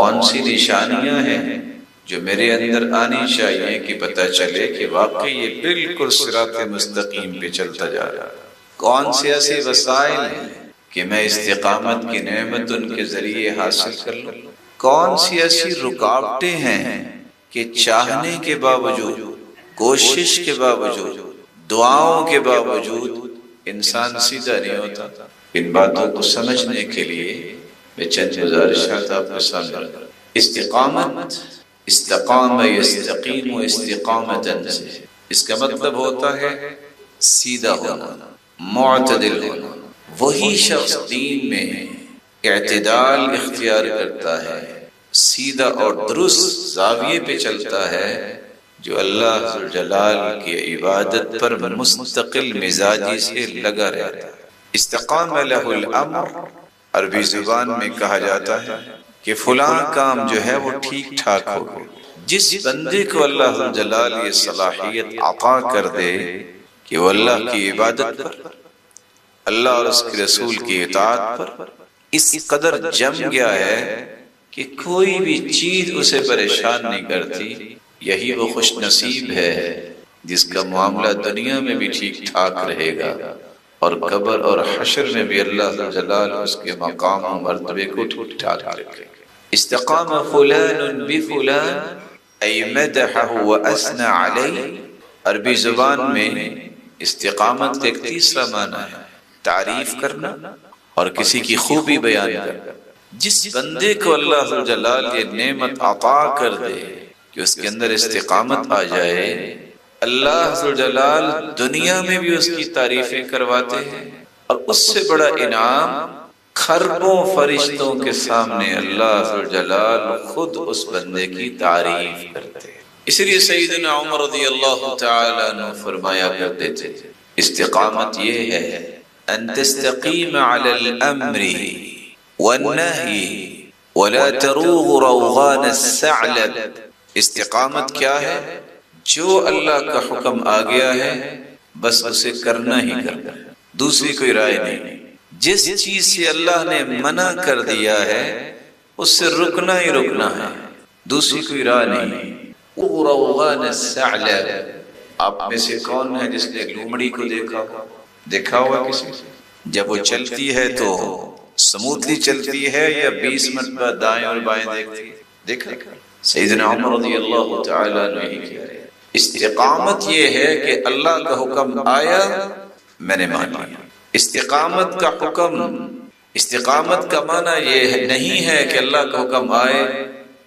کون سی نشانیاں ہیں جو میرے اندر آنی چاہیے کہ پتہ چلے کہ واقعی یہ بالکل صراط مستقیم پہ چلتا جا رہا ہے؟ کون سے ایسے وسائل ہیں کہ میں استقامت کی نعمت ان کے ذریعے حاصل کر لوں؟ کون سی ایسی رکاوٹیں ہیں کہ چاہنے کے باوجود، کوشش کے باوجود، دعاؤں کے باوجود انسان سیدھا نہیں ہوتا؟ ان باتوں کو سمجھنے کے لیے میں چند گزارشات آپ کے سامنے رکھ رہا ہوں۔ استقامت، استقام یستقیم و استقامتاً سے اس کا مطلب ہوتا ہے سیدھا ہونا، معتدل ہونا۔ وہی شخص دین میں اعتدال اختیار کرتا ہے، سیدھا اور درست زاویے پہ چلتا ہے، جو اللہ ذوالجلال کی عبادت پر مستقل مزاجی سے لگا رہتا ہے۔ استقام لہ الامر عربی زبان میں کہا جاتا ہے کہ فلاں کام جو ہے وہ ٹھیک ٹھاک ہو گئے۔ جس بندے کو اللہ ذوالجلال یہ صلاحیت عطا کر دے کہ وہ اللہ کی عبادت پر، اللہ اور اس کے رسول کی اطاعت پر اس قدر جم گیا ہے کہ کوئی بھی چیز اسے پریشان نہیں کرتی، یہی وہ خوش نصیب ہے جس کا معاملہ دنیا میں بھی ٹھیک ٹھاک رہے گا اور قبر اور حشر میں بھی اللہ جلال اس کے مقام و مرتبے کو ٹھیک ٹھاک رکھے گا۔ استقام فلان بفلان ای مدحہ واثنى علیہ، عربی زبان میں استقامت کا ایک تیسرا معنی ہے تعریف کرنا اور کسی کی خوبی بیان کرنا۔ جس بندے کو اللہ ذوالجلال یہ نعمت عطا کر دے کہ اس کے اندر استقامت آ جائے، اللہ ذوالجلال دنیا میں بھی اس کی تعریفیں کرواتے ہیں، اور اس سے بڑا انعام کھربوں فرشتوں کے سامنے اللہ ذوالجلال خود اس بندے کی تعریف کرتے ہیں۔ اس لیے سیدنا عمر رضی اللہ تعالیٰ عنہ فرمایا کرتے تھے استقامت یہ ہے ان تستقیم علی الامر والنہی ولا تروغ روغان الثعلب۔ استقامت کیا ہے؟ جو اللہ کا حکم آ گیا ہے بس اسے کرنا ہی کرنا ہے، دوسری کوئی رائے نہیں۔ جس چیز سے اللہ نے منع کر دیا ہے اس سے رکنا ہی رکنا ہے، دوسری کوئی راہ نہیں۔ روغان الثعلب، آپ میں سے کون ہے جس نے لومڑی کو دیکھا ہوا کسی؟ جب وہ چلتی ہے تو سموتھلی چلتی ہے یا 20 مرتبہ دائیں اور بائیں دیکھتی ہے؟ دیکھا سیدنا عمر رضی اللہ تعالیٰ عنہ ہی کہہ رہے ہیں استقامت یہ ہے کہ اللہ کا حکم آیا میں نے مان لیا۔ استقامت کا حکم، استقامت کا معنی یہ نہیں ہے کہ اللہ کا حکم آئے،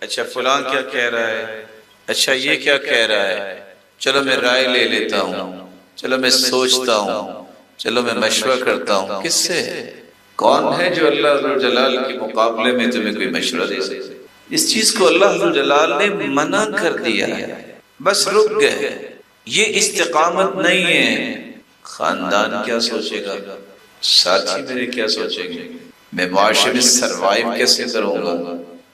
اچھا فلاں کیا کہہ رہا ہے، اچھا یہ کیا کہہ رہا ہے، چلو میں رائے لے لیتا ہوں، چلو میں سوچتا ہوں، چلو میں مشورہ کرتا ہوں۔ کس سے؟ کون ہے جو اللہ ذوالجلال کے مقابلے میں تمہیں کوئی مشورہ دے سکتے؟ اس چیز کو اللہ ذوالجلال نے منع کر دیا ہے، بس رک گئے۔ یہ استقامت نہیں ہے۔ خاندان کیا سوچے گا، ساتھی میرے کیا سوچیں گے، میں معاشرے میں سروائیو کیسے کروں گا؟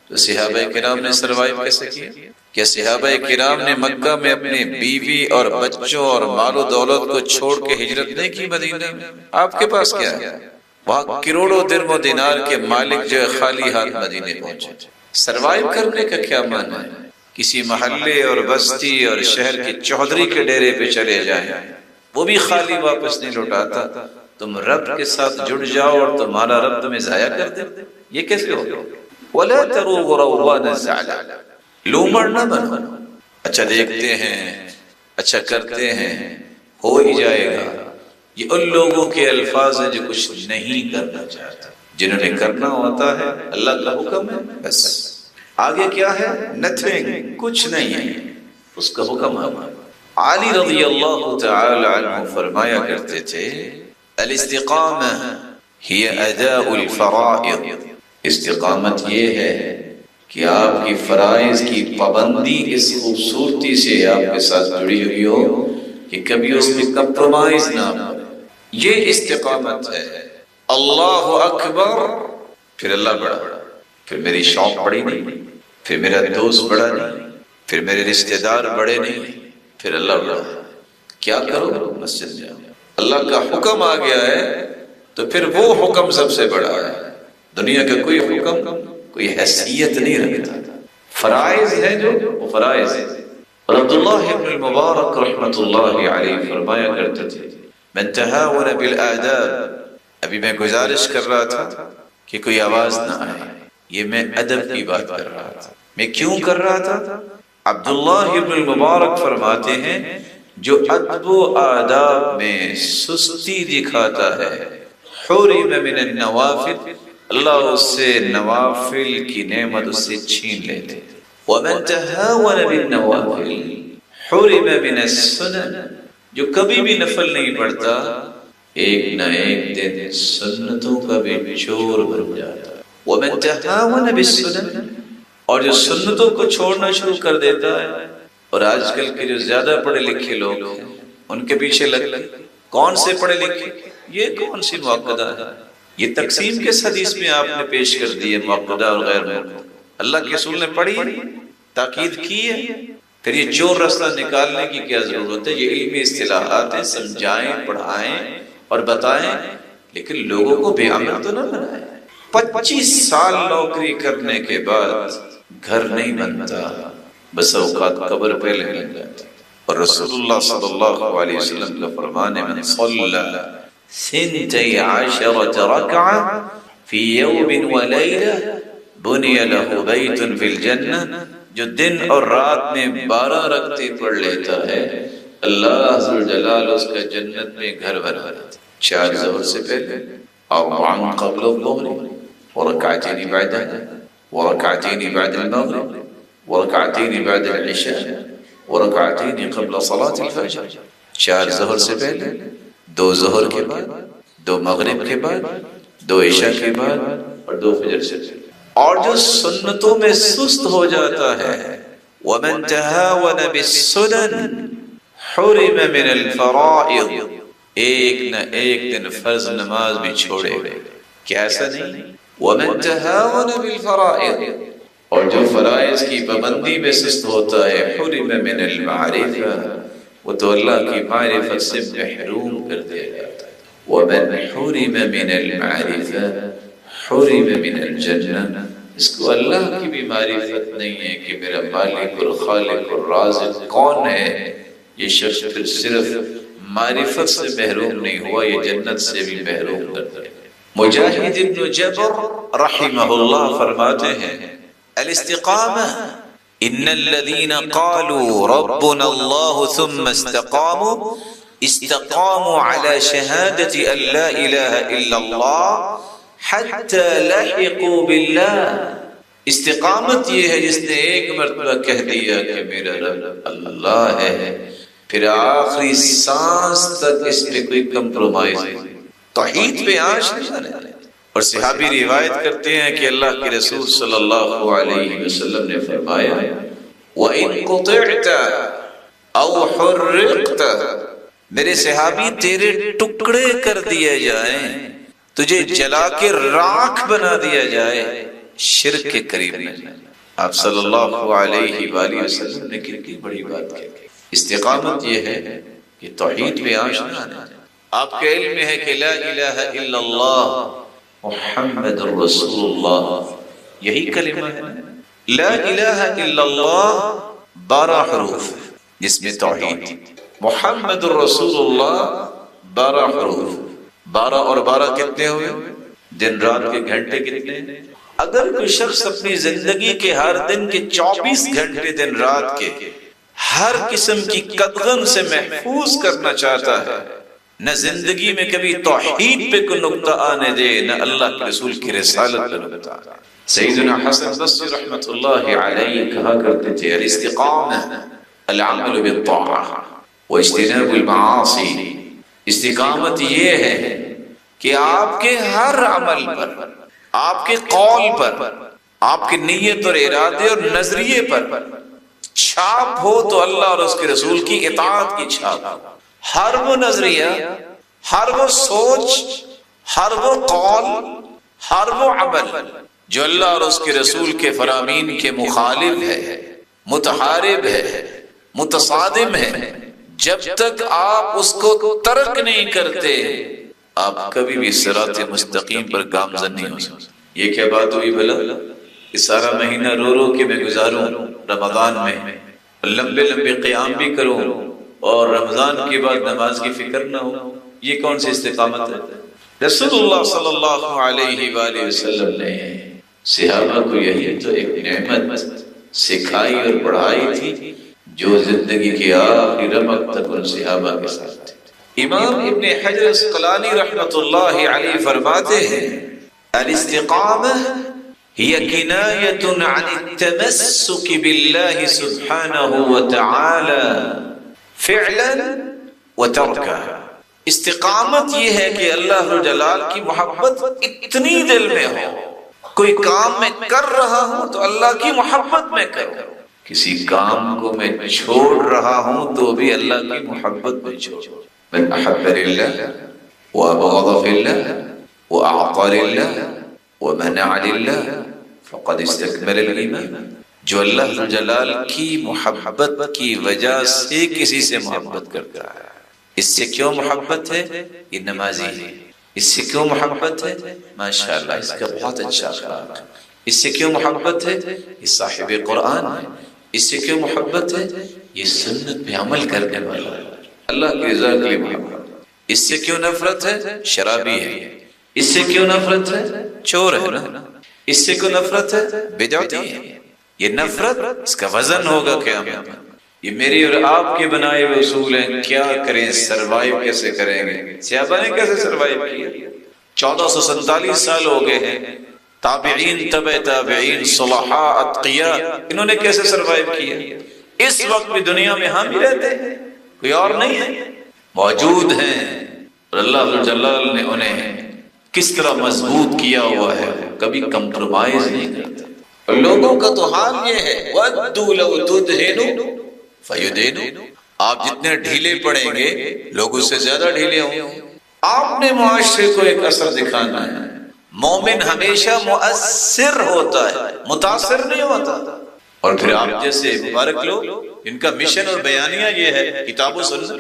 تو صحابہ کرام نے سروائیو کیسے کیا؟ کیا صحابہ کرام نے مکہ میں اپنے بیوی اور بچوں اور مال و دولت کو چھوڑ کے ہجرت نہیں کی مدینہ میں؟ آپ کے پاس کیا ہے؟ وہاں کروڑوں درم و دینار کے مالک جو ہے خالی ہاتھ مدینے پہنچے۔ سروائیو کرنے کا کیا معنی ہے؟ کسی محلے اور بستی اور شہر کے چودھری کے ڈیرے پہ چلے جائیں، وہ بھی خالی واپس نہیں لوٹاتا، تم رب کے ساتھ جڑ جاؤ اور تمہارا رب تمہیں ضائع کر دے، یہ کیسے ہوگا؟ وَلَا تَرُوغُ رَوْغَانَ الثَّعْلَبِ، لومڑ نہ بنو، اچھا دیکھتے ہیں، اچھا کرتے ہیں، ہو ہی جائے گا۔ یہ ان لوگوں کے الفاظ ہیں جو کچھ نہیں کرنا چاہتے، جنہوں نے کرنا ہوتا ہے اللہ کا حکم ہے بس، آگے کیا ہے؟ نتھنگ، کچھ نہیں ہے، اس کا حکم ہے۔ علی رضی اللہ تعالی عنہ فرمایا کرتے تھے الاستقامہ ہی اداء الفرائض، استقامت یہ ہے کہ آپ کی فرائض کی پابندی اس خوبصورتی سے آپ کے ساتھ جڑی ہوئی ہو کہ کبھی اس میں کمپرومائز نہ ہو، یہ استقامت ہے۔ اللہ اکبر، پھر اللہ بڑا، پھر میری شوق بڑی نہیں، پھر میرا دوست بڑا نہیں، پھر میرے رشتہ دار بڑے نہیں، پھر اللہ بڑا۔ کیا کرو؟ مسجد جاؤ، اللہ کا حکم آ گیا ہے تو پھر وہ حکم سب سے بڑا ہے، دنیا کا کوئی حکم کوئی حیثیت نہیں رکھتا. فرائض ہیں جو وہ فرائض ہیں. اور عبداللہ ابن المبارک رحمۃ اللہ علیہ فرمایا کرتے تھے من تہاون بالآداب. ابھی میں گزارش کر رہا تھا کہ کوئی آواز نہ آئے، یہ میں ادب کی بات کر رہا تھا. میں کیوں کر رہا تھا؟ عبداللہ ابن المبارک فرماتے ہیں جو ادب و آداب میں سستی دکھاتا ہے حرم من النوافل، اللہ اس سے نوافل کی نعمت اس سے چھین لیتے. ومن تہاون بالنوافل حرم من السنن، جو کبھی بھی نفل نہیں پڑھتا ایک نہ ایک دن سنتوں کا بھی چور بن جاتا. ومن تہاون بالسنن، اور جو سنتوں کو چھوڑنا شروع کر دیتا ہے. اور آج کل کے جو زیادہ پڑھے لکھے لوگ ہیں ان کے پیچھے لگ کون سے پڑھے لکھے، یہ کون سی مؤکدہ ہے، یہ تقسیم کس حدیث میں آپ نے پیش کر دی ہے مؤکدہ اور غیر مؤکدہ؟ اللہ کے رسول نے پڑھی تاکید کی ہے. پھر یہ چور رستہ نکالنے کی کیا ضرورت ہے؟ یہ علمی اصطلاحات ہیں، سمجھائیں پڑھائیں اور بتائیں، لیکن لوگوں کو بے عمل تو نہ بنائیں. 25 سال نوکری کرنے کے بعد گھر نہیں بنتا، بس اوقات قبر پہلے لگ جاتا. اور رسول اللہ صلی اللہ علیہ وسلم کا فرمان ہے من صلی 12 رکعہ فی یوم ولیلہ بنی لہ بیت فی الجنہ، جو دن اور رات میں 12 رکعتیں پڑھ لیتا ہے اللہ عز و جلال اس کا جنت میں گھر بنا دیتا. 4 ظہر سے پہلے، اربع قبل الظہر، ورکعتین بعدها، ورکعتین بعد المغرب، ورکعتین بعد العشاء، ورکعتین قبل صلاة الفجر. 4 ظہر سے پہلے، 2 ظہر کے بعد، 2 مغرب کے بعد، 2 عشاء کے بعد اور 2 فجر سے پہلے. اور جو سنتوں میں سست ہو جاتا ہے وَمَن تَهَاوَنَ بِالسُّنَنِ حُرِمَ مِنَ الْفَرَائِضِ، ایک نہ ایک دن فرض نماز بھی چھوڑے. کیا ایسا نہیں؟ وَمَن تَهَاوَنَ بِالْفَرَائِضِ، اور جو فرائض کی پابندی میں سست ہوتا ہے حُرِمَ مِنَ الْمَعْرِفَةِ، وہ تو اللہ کی معرفت سے محروم کر دیا جاتا ہے. وَمَن حُرِمَ مِنَ الْمَعْرِفَةِ حُرِمَ مِنَ الْجَنَّةِ، اس کو اللہ کی بھی معرفت نہیں ہے کہ میرا مالک اور خالق اور رازق کون ہے. یہ شخص پھر صرف معرفت سے محروم نہیں ہوا، یہ جنت سے بھی محروم کر دیا. مجاہد ابن جبر رحمہ اللہ فرماتے ہیں الاستقامہ ان الذين قالوا ربنا الله ثم استقاموا استقاموا على شهادة ان لا اله الا الله حتى لحقوا بالله. استقامت یہ ہے جس نے ایک مرتبہ کہہ دیا کہ میرا رب اللہ ہے، پھر آخری سانس تک اس میں کوئی کمپرومائز نہیں، توحید پہ آنچ نہیں آنے. اور صحابی روایت کرتے ہیں کہ اللہ کے رسول صلی اللہ علیہ وسلم نے فرمایا وَإِن قُطِعْتَ أَوْ حُرِّقْتَ، میرے صحابی تیرے ٹکڑے کر دیے جائیں، تجھے جلا کے راکھ بنا دیا جائے، شرک کے قریب نہ جائے. آپ صلی اللہ علیہ وآلہ وسلم نے کتنی بڑی بات کی. استقامت یہ ہے کہ توحید پہ آنچ نہ آنے. آپ کے علم میں ہے کہ لا الہ الا اللہ محمد رسول اللہ، یہی کلمہ ہے. لا الہ الا اللہ 12 حروف جس میں توحید، محمد رسول اللہ 12 حروف. 12 اور 12 کتنے ہوئے؟ دن رات کے گھنٹے کتنے؟ اگر کوئی شخص اپنی زندگی کے ہر دن کے 24 گھنٹے دن رات کے ہر قسم کی قدغن سے محفوظ کرنا چاہتا ہے، نہ زندگی میں کبھی توحید پہ کوئی نقطہ آنے دے، نہ اللہ کے رسول کی رسالت پہ نقطہ. سیدنا حسن بصری رحمت اللہ علیہ کہا کرتے تھے الاستقامہ العمل بالطاعہ واجتناب المعاصی. استقامت یہ ہے کہ آپ کے ہر عمل پر، آپ کے قول پر، آپ کی نیت اور ارادے اور نظریے پر چھاپ ہو تو اللہ اور اس کے رسول کی اطاعت کی چھاپ ہو. ہر وہ نظریہ، ہر وہ سوچ، ہر وہ قول، ہر وہ عمل جو اللہ اور اس کے رسول کے فرامین کے مخالف ہے، متحارب ہے، متصادم ہے، جب تک آپ اس کو ترک نہیں کرتے آپ کبھی بھی صراط مستقیم پر گامزن نہیں ہو سکتے. یہ کیا بات ہوئی بھلا؟ کہ سارا مہینہ رو رو کے میں گزاروں رمضان میں، لمبے لمبے قیام بھی کروں اور رمضان کے بعد نماز کی فکر نہ ہو، یہ کون سی استقامت ہے؟ رسول اللہ صلی اللہ علیہ وآلہ وسلم نے صحابہ کو یہی تو ایک نعمت سکھائی اور پڑھائی تھی جو زندگی کے آخری رمق تک ان صحابہ کے ساتھ تھی۔ امام ابن حجر اسقلانی رحمۃ اللہ علیہ فرماتے ہیں الاستقامہ هي كناية عن التمسك بالله سبحانه وتعالى فعلا وتركا۔ استقامت یہ ہے کہ اللہ جلال کی محبت اتنی دل میں ہو، کوئی کام میں کر رہا ہوں تو اللہ کی محبت میں کروں، کسی کام کو میں چھوڑ رہا ہوں تو بھی اللہ کی محبت میں چھوڑوں۔ من احب للہ وابغض فی اللہ واعطى للہ ومنع للہ فقد استکمل الایمان۔ جو اللہ جلال کی محبت کی وجہ سے کسی سے محبت کرتا ہے، اس سے کیوں محبت ہے؟ یہ نمازی ہے۔ اس سے کیوں محبت ہے؟ ماشاءاللہ اس کا بہت اچھا اخلاق ہے۔ اس سے کیوں محبت ہے؟ یہ صاحب قرآن ہے۔ اس سے کیوں محبت ہے؟ یہ سنت پہ عمل کرنے والا ہے، اللہ کی رضا کے لیے محبت۔ اس سے کیوں نفرت ہے؟ شرابی ہے۔ اس سے کیوں نفرت ہے؟ چور ہے نا۔ اس سے کیوں نفرت ہے؟ بدعتی ہے۔ یہ نفرت اس کا وزن ہوگا قیامت میں۔ یہ میری اور آپ کے بنائے ہوئے اصول ہیں، کیا کریں، سروائیو کیسے کریں گے؟ صحابہ نے کیسے سروائیو کیا؟ 1447 سال ہو گئے ہیں، تابعین، تبع تابعین، صلحاء، اتقیاء، انہوں نے کیسے سروائیو کیا؟ اس وقت بھی دنیا میں ہم ہی رہتے ہیں، کوئی اور نہیں ہے، موجود ہیں، اور اللہ جلال نے انہیں کس طرح مضبوط کیا ہوا ہے، کبھی کمپرومائز نہیں کرتے۔ اور لوگوں کا تو حال یہ ہے وَدُّوا لَوْ تُدْهِنُوا فَيُدْهِنُوا، آپ جتنے ڈھیلے پڑیں گے لوگ اس سے زیادہ ڈھیلے ہوں گے۔ آپ نے معاشرے کو ایک اثر دکھانا ہے۔ مومن ہمیشہ مؤثر ہوتا ہے، متاثر نہیں ہوتا۔ اور پھر آپ جیسے مبارک لوگ ان کا مشن اور بیانیہ یہ ہے کتاب و سنت،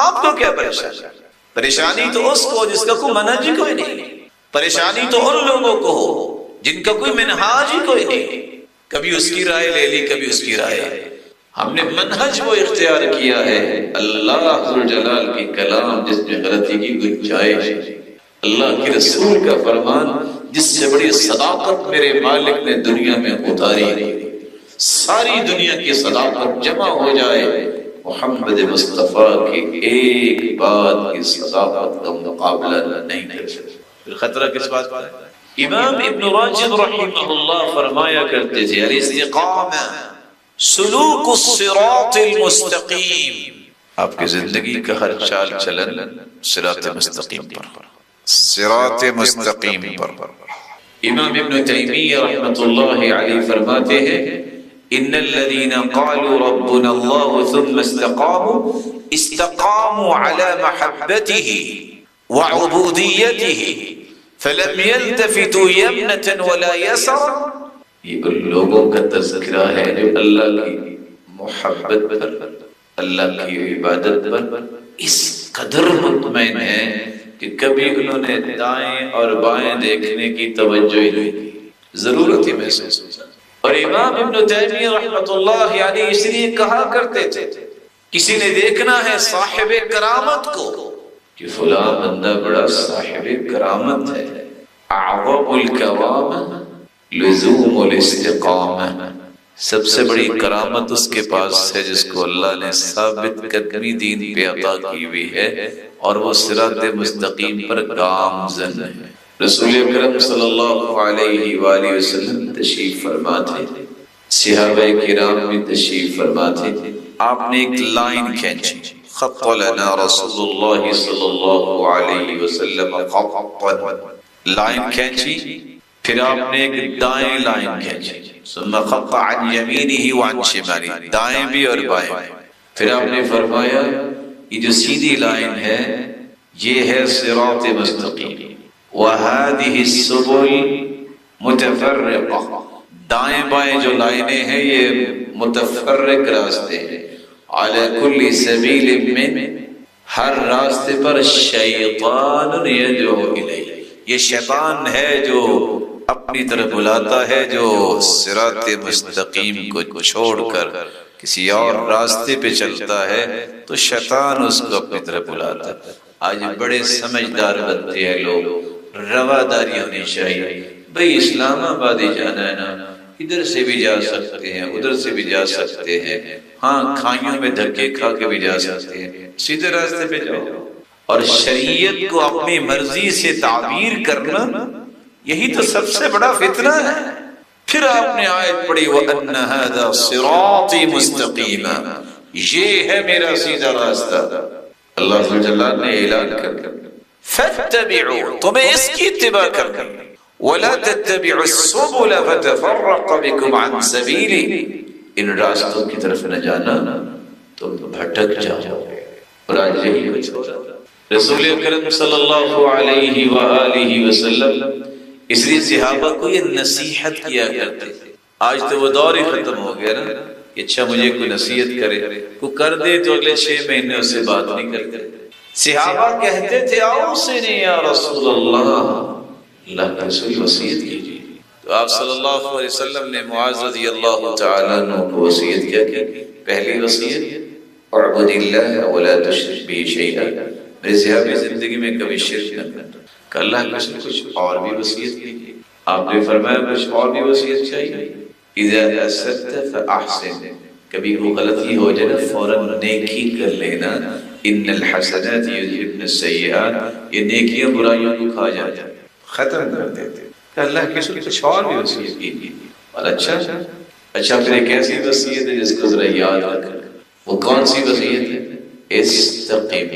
آپ کو کیا پریشانی؟ پریشانی تو اس کو جس کا کوئی منہج ہی کوئی نہیں، پریشانی تو ان لوگوں کو ہو جن کا کوئی منہاج ہی کوئی نہیں، کبھی اس کی رائے لے لی، کبھی اس کی رائے۔ ہم نے منہج وہ اختیار کیا ہے، اللہ ذوالجلال کی کلام جس میں غلطی کی گنجائش، اللہ کے رسول کا فرمان جس سے بڑی صداقت میرے مالک نے دنیا میں اتاری، ساری دنیا کی صداقت جمع ہو جائے، محمد مصطفیٰ کی ایک بات کی صداقت کا مقابلہ نہیں کر سکتے۔ پھر خطرہ کس بات کا ہے؟ امام ابن راجب رحمہ اللہ فرمایا کرتے تھے الاستقامہ سلوک الصراط المستقیم، آپ کی زندگی کا ہر چال چلن صراط مستقیم پر، صراط مستقیم پر۔ امام ابن تیمیہ رحمۃ اللہ علیہ فرماتے ہیں ان الذين قالوا ربنا الله ثم استقاموا استقاموا على محبته وعبوديته فلم يلتفتوا يمنة ولا يسرا۔ یہ ان لوگوں کا تذکرہ ہے جو اللہ کی محبت پر، اللہ کی عبادت پر اس قدر مطمئن ہے کہ کبھی انہوں نے دائیں اور بائیں دیکھنے کی توجہ ہی نہیں کی، ضرورت ہی محسوس ہوئی۔ اور امام ابن تیمیہ رحمۃ اللہ علیہ اس لیے کہا کرتے تھے کسی نے دیکھنا ہے صاحب کرامت کو کہ فلاں بندہ بڑا صاحب کرامت ہے، اعظم الکرامہ لزوم الاستقامہ، سب سے بڑی کرامت اس کے پاس ہے جس کو اللہ نے ثابت قدمی دین پہ عطا کی ہوئی ہے، اور وہ صراط مستقیم پر گامزن ہے۔ رسول اکرم صلی اللہ علیہ وآلہ وسلم تشریف فرما تھے، صحابہ کرام بھی تشریف فرما تھے، آپ نے ایک لائن کھینچی، خط لنا رسول اللہ صلی اللہ علیہ وسلم خطا، لائن کھینچی، پھر آپ نے ایک دائیں لائن کھینچی، ثم خط عن یمینہ وعن شمالہ، دائیں بھی اور بائیں۔ پھر آپ نے فرمایا یہ جو سیدھی لائن ہے یہ ہے صراط مستقیم، وَهَذِهِ السُّبُلُ مُتَفَرِّقَةٌ، دائیں بائیں جو لائنیں ہیں یہ متفرق راستے ہیں، عَلَى كُلِّ سَبِيلٍ مِّن، ہر راستے پر شیطان یدعو الیہ، یہ شیطان ہے جو اپنی طرف بلاتا ہے جو صراط مستقیم کو چھوڑ کر کسی اور راستے پہ چلتا ہے تو شیطان اس کو اپنی طرف بلاتا ہے۔ آج بڑے سمجھدار بنتے ہیں لوگ، رواداری ہونی چاہیے، بھئی اسلام آباد ہی جانا ہے نا، ادھر سے بھی جا سکتے ہیں ادھر سے بھی جا سکتے ہیں، ہاں کھائیوں میں دھکے کھا کے بھی جا سکتے ہیں، سیدھے راستے پہ جاؤ۔ اور شریعت کو اپنی مرضی سے تعبیر کرنا یہی تو سب سے بڑا فتنہ ہے۔ پھر آپ نے آیت پڑھی وَأَنَّ هَذَا صِرَاطِي مُسْتَقِيمًا، یہ ہے میرا سیدھا راستہ۔ اللہ جل نے اعلان کر فَاتَّبِعُوا، تمہیں اس کی اتباع کرنی، وَلَا تَتَّبِعُوا السُّبُلَ فَتَفَرَّقَ بِكُمْ عَنْ سَبِيلِهِ، ان راستوں کی طرف نہ جانا تم بھٹک جاؤ گے۔ اور آج یہی کچھ ہو رہا ہے۔ رسول اکرم صلی اللہ علیہ وآلہ وسلم اس لیے صحابہ کو یہ نصیحت کیا کرتے تھے۔ آج تو وہ دور ہی ختم ہو گیا نا کہ اچھا مجھے کوئی نصیحت کرے، کوئی کر دے تو اگلے 6 مہینے اس سے بات نہیں کرتے۔ صحابہ کہتے تھے اوصنی یا رسول اللہ، اللہ کا رسول وصیت کیجیے۔ تو آپ صلی اللہ علیہ وسلم نے معاذ رضی اللہ تعالیٰ عنہ کو وصیت کیا کہ پہلی وصیت اعبد اللہ ولا تشرک بہ شیئا، میری صحابی زندگی میں کبھی شرک نہ کرنا۔ کہ اللہ کا کچھ اور بھی وصیت کیجیے، آپ نے فرمایا کچھ اور بھی وصیت چاہیے، اذا اسأت فاحسن، کبھی وہ غلطی ہو جائے نا فوراً نیکی کر لینا، ان الحسنات یذہبن السیئات، یہ نیکیاں برائیوں کو کھا جاتے ہیں، ختم کر دیتے۔ کہ اللہ کے کچھ اور بھی وصیت کیجیے۔ اور اچھا پھر ایک ایسی وصیت ہے جس کو ذرا یاد رکھنا، وہ کون سی وصیت ہے؟ استقم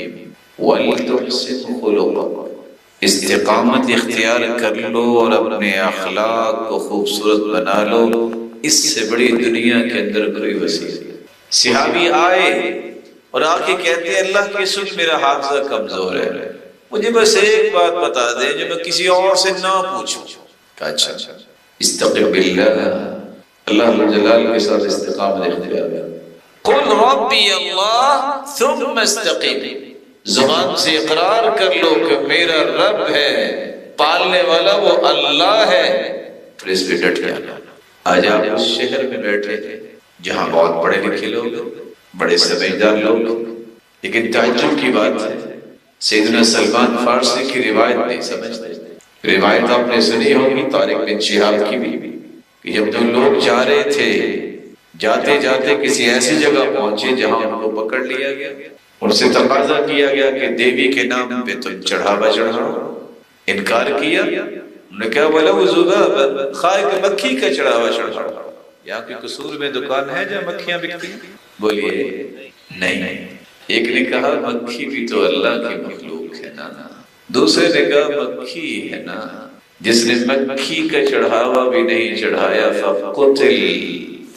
ولتحسن خلقک، استقامت اختیار کر لو اور اپنے اخلاق کو خوبصورت بنا لو، اس سے بڑی دنیا کے اندر کوئی وصیت۔ صحابی آئے اور آ کے کہتے ہیں اللہ کے رسول میرا حافظہ کمزور ہے، مجھے بس ایک بات بتا دیں جو میں کسی اور سے نہ پوچھوں۔ کہا اچھا استقم باللہ، اللہ جلال کے ساتھ استقامت اختیار کر۔ قل ربی اللہ ثم استقم، زبان سے اقرار کر لو کہ میرا رب ہے، پالنے والا وہ اللہ ہے، پھر اس پہ ڈٹ جانا۔ آج آپ اس شہر میں بیٹھے جہاں بہت بڑے لکھے لوگ، بڑے سمجھدار لوگ، لیکن تعجب کی بات ہے سیدنا سلمان فارسی کی روایت نہیں سمجھتے۔ روایت آپ نے سنی ہوگی طارق بن شہاب کی بھی، کہ جب دو لوگ جا رہے تھے، جاتے جاتے کسی ایسی جگہ پہنچے جہاں ان کو پکڑ لیا گیا، ان سے تقاضا کیا گیا کہ دیوی کے نام پہ تم چڑھاوا چڑھاؤ۔ انکار کیا، انہوں نے کہا بولا وہ ذباب، خواہ کہ مکھی کا چڑھاوا چڑھاؤ۔ یہاں کی قصور میں دکان ہے جہاں مکھیاں بکتی؟ بولیے نہیں۔ ایک نے کہا مکھی بھی تو اللہ کی مخلوق ہے نا، دوسرے نے کہا مکھی ہے نا، جس نے مکھی کا چڑھاوا بھی نہیں چڑھایا فقتل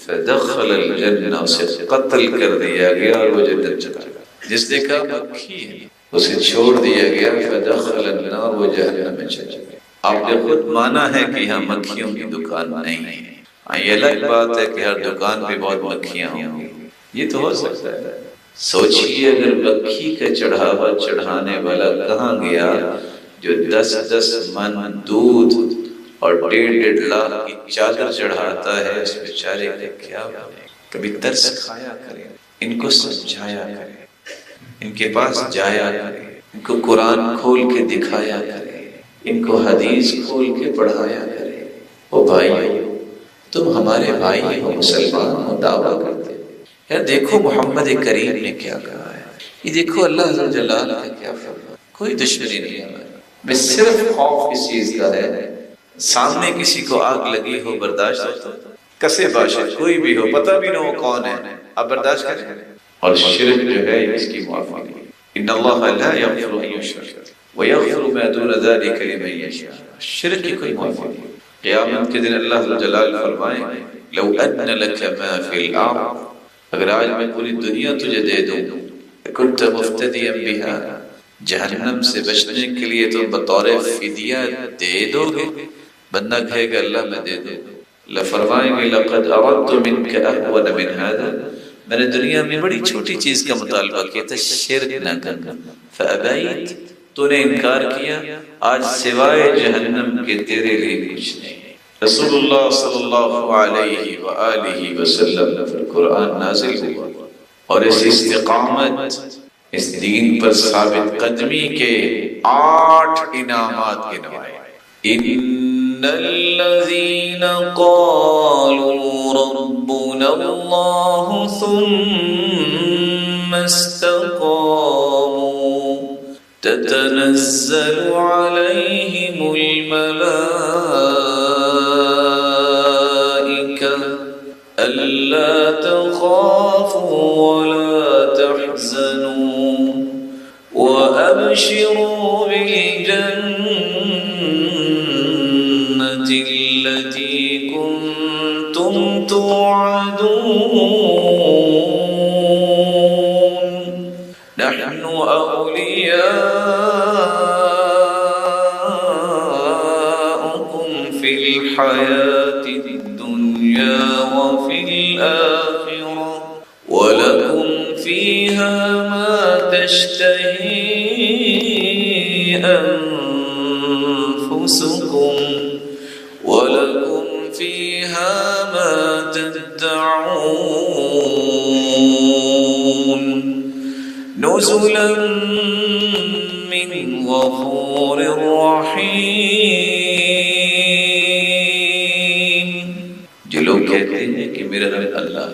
فدخل الجنہ، اسے قتل کر دیا گیا اور وہ جنت چلا گیا۔ جس نے کہا مکھی ہے اسے چھوڑ دیا گیا فدخل النار، وہ جہنم میں چلا گیا۔ آپ نے خود مانا ہے کہ یہاں مکھیوں کی دکان نہیں ہے، یہ الگ بات ہے کہ ہر دکان پہ بہت مکھیاں ہوں گی، یہ تو ہو سکتا ہے۔ سوچئے اگر مکھی کا چڑھاوا چڑھانے والا کہاں گیا جو 10 من دودھ اور 1.5 لاکھ کی چادر چڑھاتا ہے، اس بیچارے کا کیا بنے؟ کبھی ترس کھایا کرے، ان کو سمجھایا کرے، ان کے پاس جایا کرے، ان کو قرآن کھول کے دکھایا کرے، ان کو حدیث کھول کے پڑھایا کرے۔ او بھائی تم ہمارے بھائی ہو، مسلمان ہو، دعویٰ کرتے یار دیکھو محمد کریم نے کیا کہا ہے، یہ دیکھو اللہ عز و جل کا کیا فرما، کوئی دشمنی نہیں ہے، بس صرف خوف اس چیز کا ہے سامنے کسی کو آگ لگی ہو برداشت ہوتا، کسے باشد کوئی بھی ہو پتہ بھی نہ ہو کون ہے، آپ برداشت کریں۔ اور شرک جو ہے اس کی معافی نہیں، ان اللہ لا یغفر ان یشرک ویغفر ما دون ذلک لمن یشاء، شرک کی کوئی معافی نہیں۔ قیامت کے دن اللہ جلال فرمائیں لو ان لک ما فی الارض، اگر آج میں پوری دنیا تجھے دے دوں، کنت مفتدیا بہا، جہنم سے بچنے کے لیے تم بطور فدیہ دے دو گے؟ بندہ کہے گا اللہ میں دے دوں، اللہ فرمائیں گے لقد اردت منک اهون من هذا، میں نے دنیا میں بڑی چھوٹی چیز کا مطالبہ کیا تھا، شرک نہ کرنا، فابیت، تو نے انکار کیا، آج سوائے جہنم کے تیرے لیے کچھ نہیں۔ رسول اللہ صلی اللہ علیہ وآلہ وسلم پر قرآن نازل ہوا اور اس استقامت، اس دین پر ثابت قدمی کے 8 انعامات گنوائے۔ ان الذین قالوا ربنا اللہ ثم استقاموا تتنزل علیہم الملائکہ الا تخافوا ولا تحزنوا وابشروا بالجنة التي كنتم توعدون نحن أولياؤكم في الحياة الدنيا وفي الآخرة ولكم فيها ما تشتهي أنفسكم ولكم فيها ما تدعون نزلا من غفور رحيم۔ جو لوگ کہتے ہیں کہ میرا رب اللہ،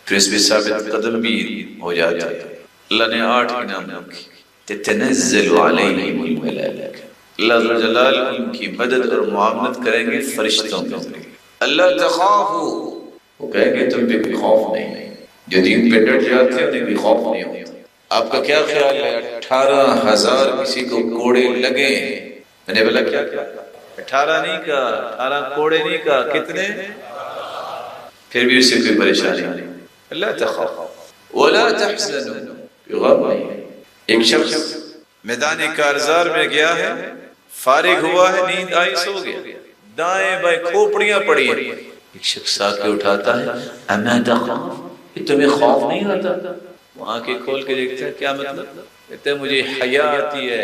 پھر اس پہ ثابت قدم بھی ہو جاتا ہے، اللہ نے 8 انعام رکھے۔ تتنزل علیہم الملائکہ، اللہ جلال ان کی مدد اور معاونت کریں گے فرشتوں کے ذریعے۔ اللہ تخافوا، وہ کہیں گے تم پہ کوئی خوف نہیں، جو دین پہ ڈٹ جاتے ہیں انہیں بھی خوف نہیں ہوتا۔ آپ کا کیا خیال ہے 18,000 کسی کو کوڑے لگے، میں نے بولا کیا 18 نہیں کہا، 18 کوڑے نہیں کہا، کتنے؟ پھر بھی اس سے کوئی پریشانی نہیں۔ اللہ تخافوا ولا تحزنوا، کوئی غم نہیں۔ ایک شخص میدان کارزار میں گیا ہے، فارغ ہوا ہے، نیند آئی، سو گیا، دائیں بائیں کھوپڑیاں پڑی ہیں، ایک شخص آ کے اٹھاتا ہے، اما تخاف، تمہیں خوف نہیں آتا؟ وہ آنکھیں کھول کے دیکھتا ہے، کیا مطلب؟ کہتا ہے مجھے حیا آتی ہے،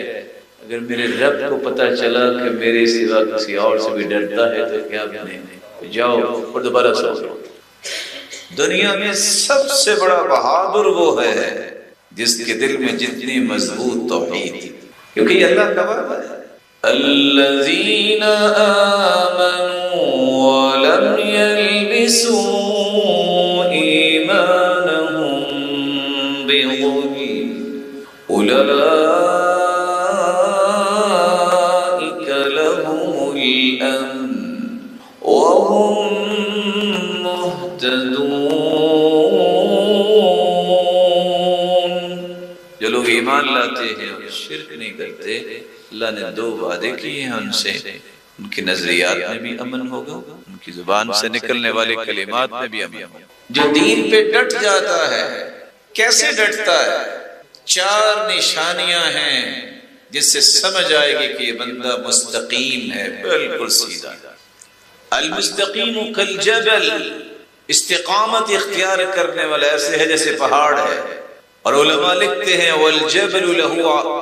اگر میرے رب کو پتہ چلا کہ میرے سوا کسی اور سے بھی ڈرتا ہے تو کیا بنے؟ جاؤ اور دوبارہ سو۔ دنیا میں سب سے بڑا بہادر وہ ہے جس کے دل میں جتنی مضبوط توحید، کیونکہ یہ اللہ کا وعدہ ہے، الذین آمنوا ولم يلبسوا ایمانهم بظلم اولئک لهم الامن وهم مہتدون۔ جو لوگ ایمان لاتے ہیں اور شرک نہیں کرتے، اللہ نے 2 وعدے کیے ہیں ان سے، ان کی نظریات میں بھی امن ہوگا، ان کی زبان سے نکلنے والے کلمات میں بھی امن ہوگا۔ جو دین پہ ڈٹ جاتا ہے، کیسے ڈٹتا ہے؟ 4 نشانیاں ہیں جس سے سمجھ آئے گی کہ یہ بندہ مستقیم ہے، بالکل سیدھا۔ المستقیم کالجبل، استقامت اختیار کرنے والا ایسے ہے جیسے پہاڑ ہے، اور علماء لکھتے ہیں والجبل له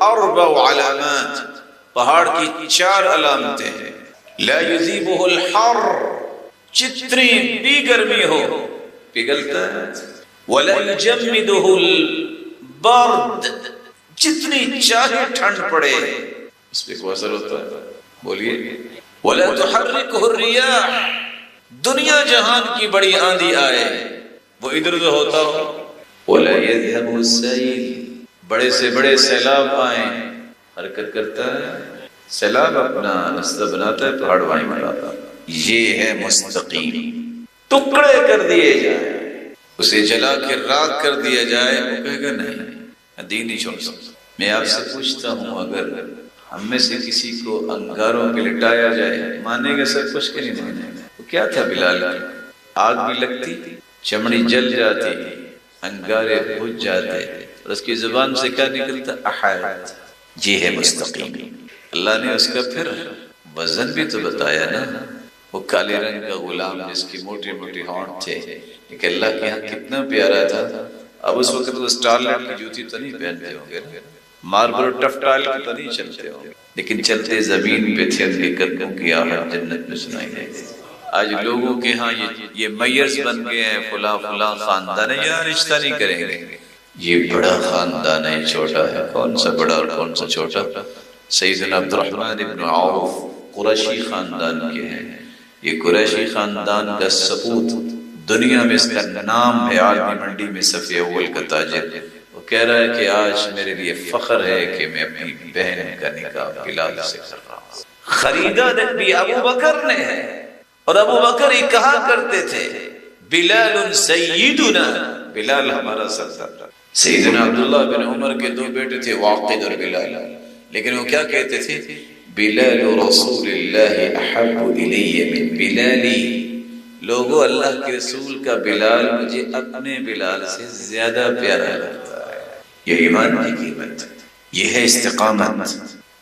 4 علامات، پہاڑ کی 4 علامتیں ہیں۔ لا يذيبه الحر، جتنی بھی گرمی ہو پگھلتا ہے، ولا يجمده البرد، جتنی چاہے ٹھنڈ پڑے اس پہ کوئی اثر ہوتا ہے؟ بولیے۔ ولا تحركه الرياح، دنیا جہان کی بڑی آندھی آئے وہ ادھر ادھر ہوتا ہو۔ ولا يذهب السيل، بڑے سے بڑے سیلاب آئیں حرکت کرتا ہے، سیلاب اپنا رستہ بناتا ہے، پہاڑ وہیں بناتا ہے۔ یہ ہے مستقیم۔ ٹکڑے کر دیے جائیں، اسے جلا کے راکھ کر دیا جائے، وہ کہے گا نہیں دین نہیں چھوڑ سکتا۔ میں آپ سے پوچھتا ہوں، اگر ہم میں سے کسی کو انگاروں پہ لٹایا جائے، مانے گا سب کچھ کہ نہیں مانے گا؟ وہ کیا تھا بلال کی؟ آگ بھی لگتی، چمڑی جل جاتی، انگارے بجھ جاتے، اور اس کی زبان سے کیا نکلتا؟ احد۔ یہ ہے مستقیم۔ اللہ نے اس کا پھر وزن بھی تو بتایا نا، وہ کالے رنگ کا غلام جس کی موٹی موٹی ہونٹ تھے، لیکن اللہ کے ہاں کتنا پیارا تھا۔ اب اس وقت وہ سٹارلائٹ کی جوتی تو نہیں پہنتے ہوں گے، ماربل ٹف ٹائل کی تو نہیں چلتے ہوں گے، لیکن چلتے زمین پہ تھے، ان کے قدموں کی آہٹ جنت میں سنائی دیتی۔ آج لوگوں کے ہاں یہ میئرز بن گئے ہیں، فلاں فلاں خاندان ہے، یہاں رشتہ نہیں کریں گے، یہ بڑا خاندان ہے، چھوٹا ہے، کون سا بڑا اور کون سا چھوٹا؟ سیدنا عبد الرحمن ابن عوف قریشی خاندان کے ہیں، یہ قریشی خاندان کا سپوت دنیا میں اس کا نام ہے، عالمی منڈی میں صف اول کا تاجر، وہ کہہ رہا ہے کہ آج میرے لیے فخر ہے کہ میں اپنی بہن کا نکاح بلال سے کر رہا ہوں۔ خریدا بھی ابو بکر نے ہے، اور ابو بکر ہی کہا کرتے تھے بلال سیدنا، بلال ہمارا سردار۔ سیدنا عبداللہ بن عمر کے دو بیٹے تھے، واقد اور بلال، لیکن وہ کیا کہتے تھے؟ بلال رسول اللہ احب الی من بلالی، لوگوں اللہ کے رسول کا بلال مجھے اپنے بلال سے زیادہ پیارا لگتا ہے۔ یہ ایمان کی قیمت، یہ ہے استقامت۔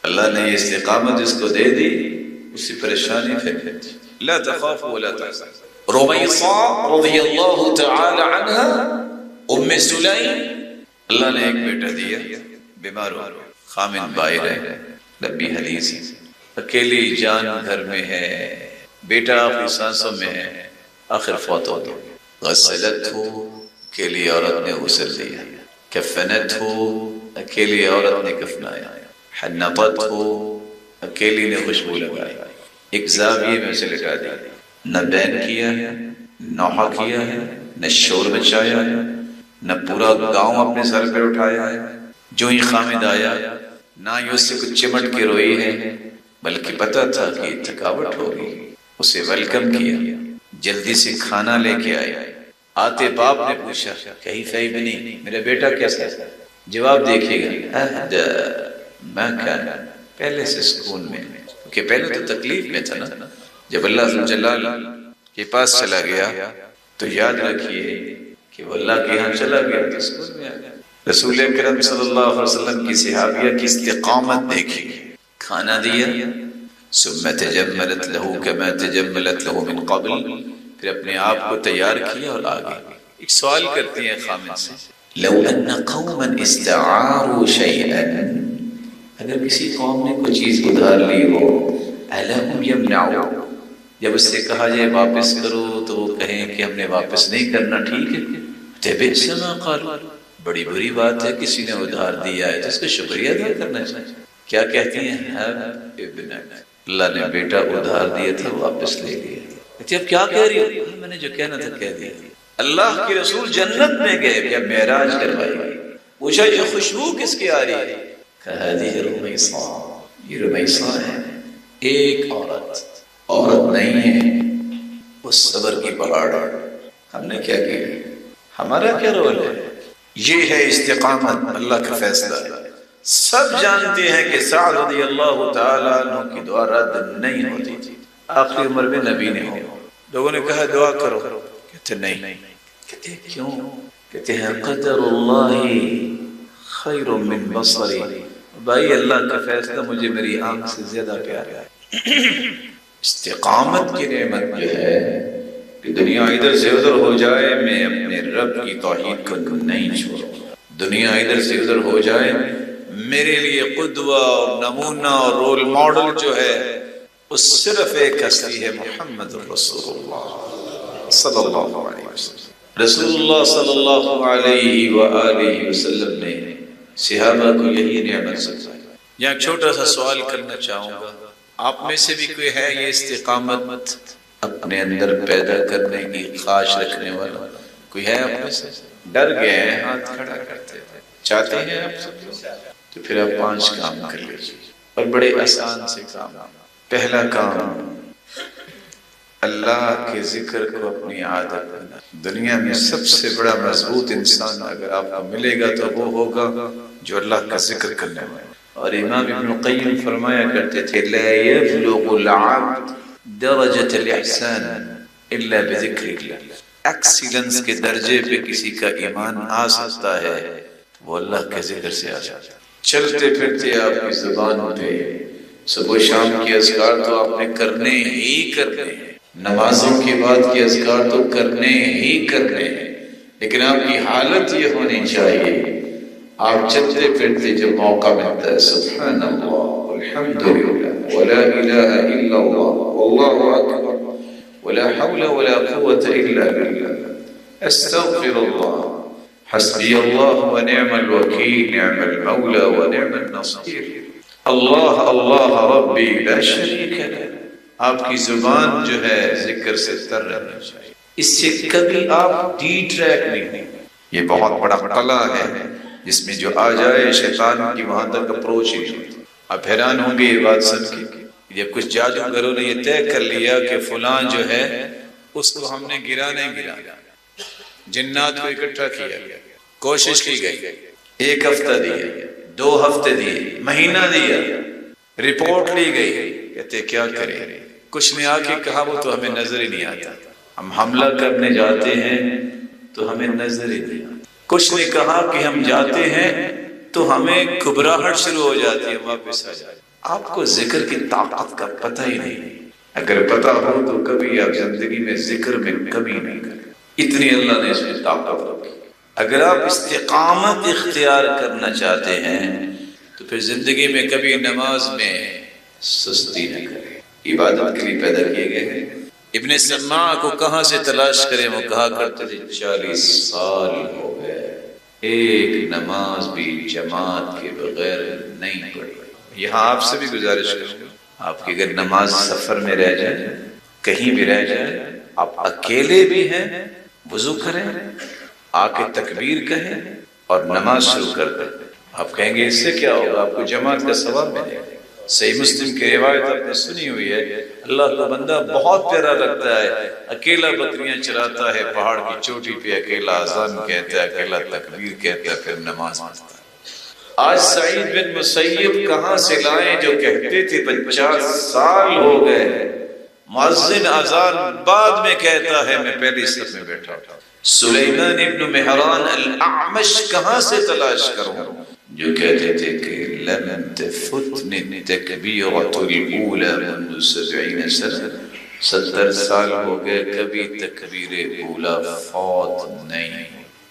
اللہ نے یہ استقامت جس کو دے دی، اسی پریشانی پھر لا تخاف ولا تحزن۔ رمیصہ رضی اللہ تعالی عنہ، ام سلیم، اللہ نے ایک بیٹا دیا، بیمار ہو، خامن باہر ہے، لمبی حدیث، اکیلی جان گھر میں ہے، بیٹا آخری سانسوں میں ہے، آخر فوت ہو گیا۔ غسلت ہو، اکیلی عورت نے غسل دیا، کفنت ہو، اکیلی عورت نے کفنایا، حنطت ہو، اکیلی نے خوشبو لگائی، ایک زاویے میں اسے لٹا دیا، نہ بین کیا ہے، نوحہ کیا ہے، نہ شور مچایا ہے، نہ پورا گاؤں اپنے سر پہ اٹھایا ہے۔ جو ہی خامد آیا، نہ ہی اس سے کچھ چمٹ کے روئی ہے، بلکہ پتہ تھا کہ تھکاوٹ ہوگی، اسے ویلکم کیا، جلدی سے کھانا لے کے آیا۔ آتے باپ نے پوچھا کیف ابنی، میرا بیٹا کیسا ہے؟ جواب دیکھیے گا، اہدى ما كان، پہلے سے سکون میں، کیونکہ پہلے تو تکلیف میں تھا نا۔ جب اللہ جلال کے پاس چلا گیا تو یاد رکھیے کہ وہ اللہ کے ہاں چلا گیا تو سکون میں آ گیا۔ رسول اکرم صلی اللہ علیہ وسلم کی صحابیہ کی استقامت دیکھی، کھانا دیا، ثم تجملت له كما تجملت له من قبل، پھر اپنے آپ کو تیار کیا اور آگے۔ ایک سوال کرتی ہیں خامد سے، لو ان قوما استعاروا شيئا، اگر کسی قوم نے کوئی چیز ادھار لی ہو، الہم یمنعوا، جب اس سے کہا جائے واپس کرو تو وہ کہیں کہ ہم نے واپس نہیں کرنا، ٹھیک ہے، تبئس ما قالوا، بڑی بری بات ہے کسی نے ادھار دیا ہے تو اس کا شکریہ ادا کرنا چاہیے۔ کیا کہتی ہیں؟ ابن، اللہ نے بیٹا ادھار دیا تھا واپس لے لیا۔ کہتی اب کیا کہہ رہی ہو؟ میں نے جو کہنا تھا کہہ دیا۔ اللہ کے رسول جنت میں گئے، کیا معراج کروائی، پوچھا یہ خوشبو کس کی آ رہی ہے؟ کہا یہ رمیصہ، یہ رمیصہ ہے، ایک عورت نہیں ہے، وہ صبر کی پہاڑ ہے۔ ہم نے کیا کیا؟ ہمارا کیا رول ہے؟ یہ ہے استقامت، اللہ کا فیصلہ ہے۔ سب جانتے ہیں کہ سعد رضی اللہ تعالیٰ عنہ کی دعا رد نہیں ہوتی تھی، آخری عمر میں نبی نے ہو، لوگوں نے کہا دعا کرو، کہتے نہیں، کہتے کیوں؟ کہتے ہیں قدر اللہ خیر من بصری، بھائی اللہ کا فیصلہ مجھے میری آنکھ سے زیادہ پیارا ہے۔ استقامت کی نعمت جو ہے کہ دنیا ادھر سے ادھر ہو جائے، میں اپنے رب کی توحید کو نہیں چھوڑوں، دنیا ادھر سے ادھر ہو جائے، میرے لیے قدوہ اور نمونہ اور رول ماڈل جو ہے وہ صرف ایک ہستی ہے، محمد رسول اللہ صلی اللہ علیہ وسلم۔ رسول اللہ صلی اللہ علیہ وآلہ وسلم نے صحابہ کو یہی نعمت سکھائی۔ یہاں ایک چھوٹا سا سوال کرنا چاہوں گا، آپ میں سے بھی کوئی ہے یہ استقامت اپنے اندر پیدا کرنے کی خواہش رکھنے والا؟ کوئی ہے آپ میں سے؟ ڈر گئے ہیں، ہاتھ کھڑا کرتے ہیں، چاہتے ہیں آپ سب لوگ؟ تو پھر آپ 5 کام کر لیجیے، اور بڑے آسان سے کام۔ پہلا کام، اللہ کے ذکر کو اپنی عادت بنا۔ دنیا میں سب سے بڑا مضبوط انسان اگر آپ کو ملے گا تو وہ ہوگا جو اللہ کا ذکر کرنے والا۔ اور امام ابن القیم فرمایا کرتے تھے لا يبلغ العبد درجة الاحسان الا بذکر اللہ، ایکسیلنس کے درجے پہ کسی کا ایمان آ سکتا ہے وہ اللہ کے ذکر سے آ جاتا ہے۔ چلتے پھرتے آپ کی زبان پہ صبح شام کے اذکار تو آپ نے کرنے ہی کرنے ہیں، نمازوں کے بعد کے اذکار تو کرنے ہی کرنے ہیں، لیکن آپ کی حالت یہ ہونی چاہیے آپ چلتے پھرتے جب موقع ملتا ہے سبحان اللہ والحمدللہ ولا الہ الا اللہ واللہ اکبر ولا حول ولا قوة إلا بالله، استغفر الله، حسبي الله ونعم الوكيل، نعم المولى ونعم النصير، اللہ اللہ ربی لا شریک لہ۔ آپ کی زبان جو ہے ذکر سے تر رہنا چاہیے، اس سے کبھی آپ ڈی ٹریک نہیں ہیں۔ یہ بہت بڑا قلعہ ہے جس میں جو آ جائے شیطان کی وہاں تک اپروچ ہی نہیں ہوتی۔ آپ حیران ہوں گے یہ بات سن کے، جب کچھ جادوگروں نے یہ طے کر لیا کہ فلاں جو ہے اس کو ہم نے گرا نہیں گرا، جنات کو اکٹھا کیا گیا، کوشش کی گئی، 1 ہفتہ دیا، 2 ہفتے دیے، مہینہ دیا، رپورٹ لی گئی، کہتے کیا کریں، کچھ نے آ کے کہا وہ تو ہمیں نظر ہی نہیں آتا، ہم حملہ کرنے جاتے ہیں تو ہمیں نظر ہی نہیں آتا، کچھ نے کہا کہ ہم جاتے ہیں تو ہمیں گھبراہٹ شروع ہو جاتی ہے، واپس آ جاتے۔ آپ کو ذکر کی طاقت کا پتہ ہی نہیں، اگر پتہ ہو تو کبھی آپ زندگی میں ذکر میں کمی نہیں کریں، اتنی اللہ نے اس میں طاقت رکھی۔ اگر آپ استقامت اختیار کرنا چاہتے ہیں تو پھر زندگی میں کبھی نماز میں سستی نہ کریں، عبادت کے لیے پیدا کیے گئے ہیں۔ ابن سماع کو کہاں سے تلاش کریں، وہ کہا کرتے تھے 40 سال ہو گئے ایک نماز بھی جماعت کے بغیر نہیں پڑھی۔ یہاں آپ سے بھی گزارش کروں گا، آپ کی اگر نماز سفر میں رہ جائے، کہیں بھی رہ جائے، آپ اکیلے بھی ہیں، وضو کریں، آ کے تکبیر کہیں اور نماز شروع کر دیں۔ آپ کہیں گے اس سے کیا ہوگا، آپ کو جماعت کا ثواب ملے گا۔ صحیح مسلم کی روایت آپ نے سنی ہوئی ہے، اللہ کا بندہ بہت پیارا لگتا ہے، اکیلا بکریاں چراتا ہے پہاڑ کی چوٹی پہ، اکیلا اذان کہتا ہے، اکیلا تکبیر کہتا ہے، پھر نماز پڑھتا ہے۔ آج سعید بن مسیب کہاں سے لائیں جو کہتے تھے 50 سال ہو گئے مؤذن اذان بعد میں کہتا ہے، میں پہلی صف میں بیٹھا ہوں۔ سلیمان ابن مہران الاعمش کہاں سے تلاش کروں جو کہتے تھے کہ لم تفتنی التکبیرۃ الاولی منذ 70 سنہ، 70 سال ہو گئے کبھی تکبیر اولا فوت نہیں۔